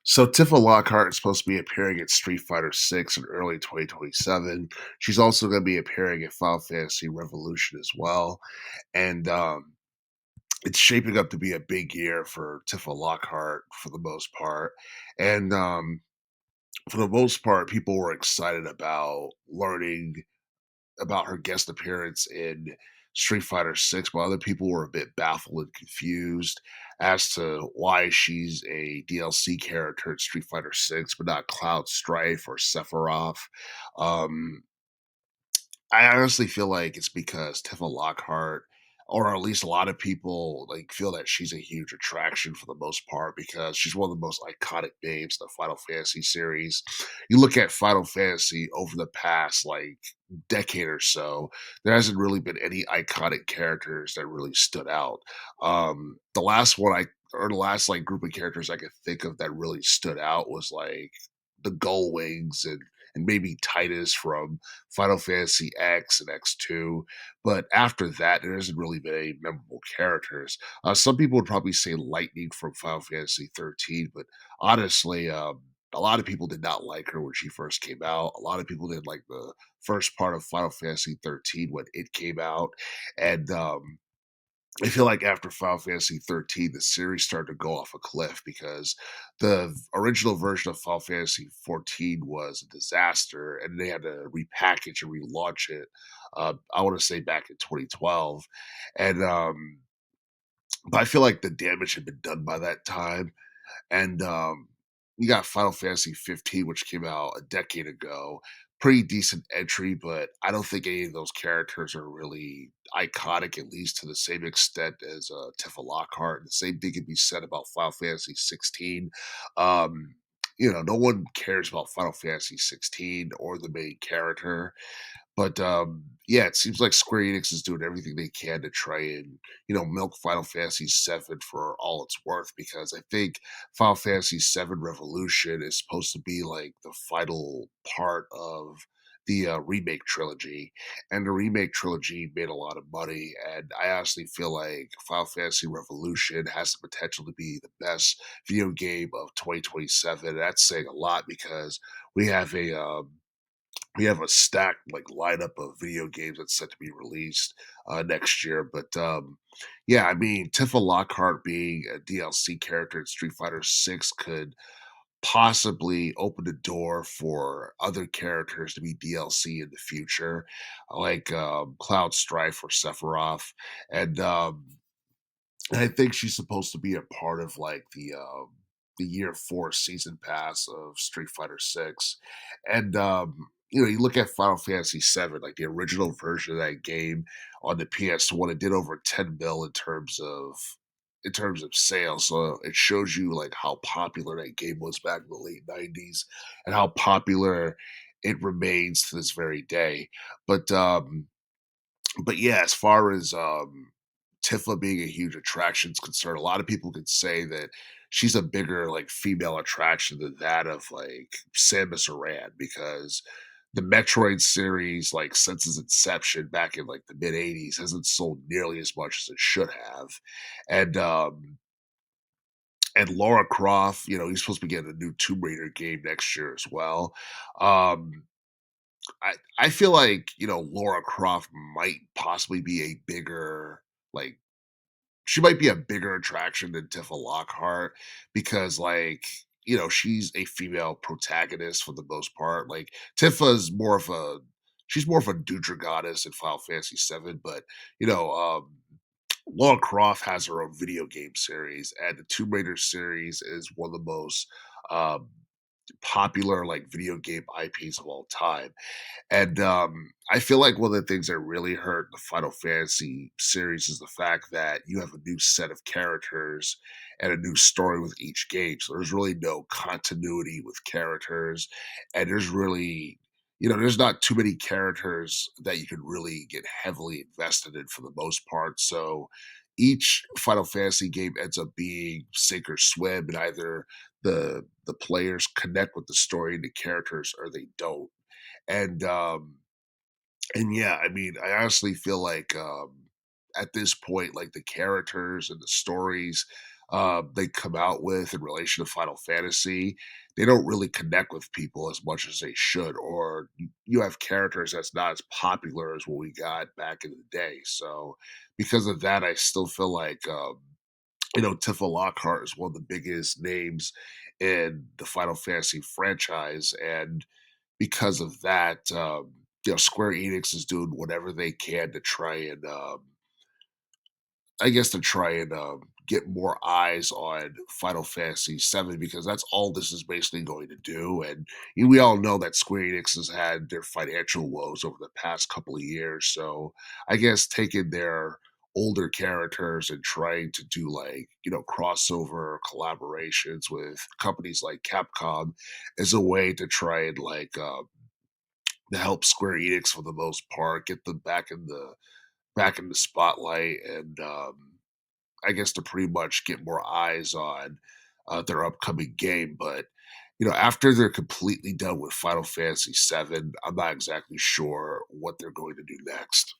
So Tifa Lockhart is supposed to be appearing at Street Fighter 6 in early 2027. She's also going to be appearing at Final Fantasy Revolution as well. And it's shaping up to be a big year for Tifa Lockhart for the most part. And for the most part, people were excited about learning about her guest appearance in Street Fighter 6, but other people were a bit baffled and confused as to why she's a DLC character in Street Fighter 6, but not Cloud Strife or Sephiroth. Um, I honestly feel like it's because Tifa Lockhart, or at least a lot of people, like feel that she's a huge attraction for the most part because she's one of the most iconic names in the Final Fantasy series. You look at Final Fantasy over the past like decade or so, there hasn't really been any iconic characters that really stood out. The last one I or the last like group of characters I could think of that really stood out was like the Gull Wings and maybe Titus from Final Fantasy X and X2. But after that, there hasn't really been any memorable characters. Some people would probably say Lightning from Final Fantasy 13, but honestly, a lot of people did not like her when she first came out. A lot of people didn't like the first part of Final Fantasy 13 when it came out. And I feel like after Final Fantasy 13, the series started to go off a cliff because the original version of Final Fantasy 14 was a disaster, and they had to repackage and relaunch it. I want to say back in 2012, and but I feel like the damage had been done by that time. And you got Final Fantasy 15, which came out a decade ago. Pretty decent entry, but I don't think any of those characters are really iconic, at least to the same extent as Tifa Lockhart. The same thing can be said about Final Fantasy 16. Um, no one cares about Final Fantasy 16 or the main character. But yeah, it seems like Square Enix is doing everything they can to try and milk Final Fantasy VII for all it's worth because I think Final Fantasy VII Revolution is supposed to be like the final part of the remake trilogy, and the remake trilogy made a lot of money. And I honestly feel like Final Fantasy Revolution has the potential to be the best video game of 2027. And that's saying a lot because we have a stacked like lineup of video games that's set to be released next year. But yeah, I mean, Tifa Lockhart being a DLC character in Street Fighter 6 could possibly open the door for other characters to be DLC in the future, like Cloud Strife or Sephiroth. And I think she's supposed to be a part of like the year four season pass of Street Fighter Six, and you look at Final Fantasy Seven, like the original version of that game on the PS1, it did over 10 mil in terms of sales. So it shows you like how popular that game was back in the late '90s, and how popular it remains to this very day. But but yeah, as far as Tifa being a huge attraction is concerned, a lot of people could say that she's a bigger like female attraction than that of like Samus Aran because the Metroid series, like since its inception back in like the mid '80s, hasn't sold nearly as much as it should have, and Laura Croft, he's supposed to be getting a new Tomb Raider game next year as well. Um, I feel like Laura Croft might possibly be a bigger like she might be a bigger attraction than Tifa Lockhart because she's a female protagonist for the most part. Like Tifa's she's more of a neutral goddess in Final Fantasy VII, but you know, Laura Croft has her own video game series, and the Tomb Raider series is one of the most um, popular like video game IPs of all time. And I feel like one of the things that really hurt the Final Fantasy series is the fact that you have a new set of characters and a new story with each game. So there's really no continuity with characters, and there's not too many characters that you can really get heavily invested in for the most part. So each Final Fantasy game ends up being sink or swim, and either the players connect with the story and the characters or they don't. And yeah, I mean, I honestly feel like at this point, like the characters and the stories they come out with in relation to Final Fantasy, they don't really connect with people as much as they should, or you have characters that's not as popular as what we got back in the day. So because of that, I still feel like Tifa Lockhart is one of the biggest names in the Final Fantasy franchise, and because of that, Square Enix is doing whatever they can to try and get more eyes on Final Fantasy VII because that's all this is basically going to do. And we all know that Square Enix has had their financial woes over the past couple of years. So I guess taking their older characters and trying to do crossover collaborations with companies like Capcom is a way to try and to help Square Enix for the most part get them back in the spotlight and I guess to pretty much get more eyes on their upcoming game. But after they're completely done with Final Fantasy VII, I'm not exactly sure what they're going to do next.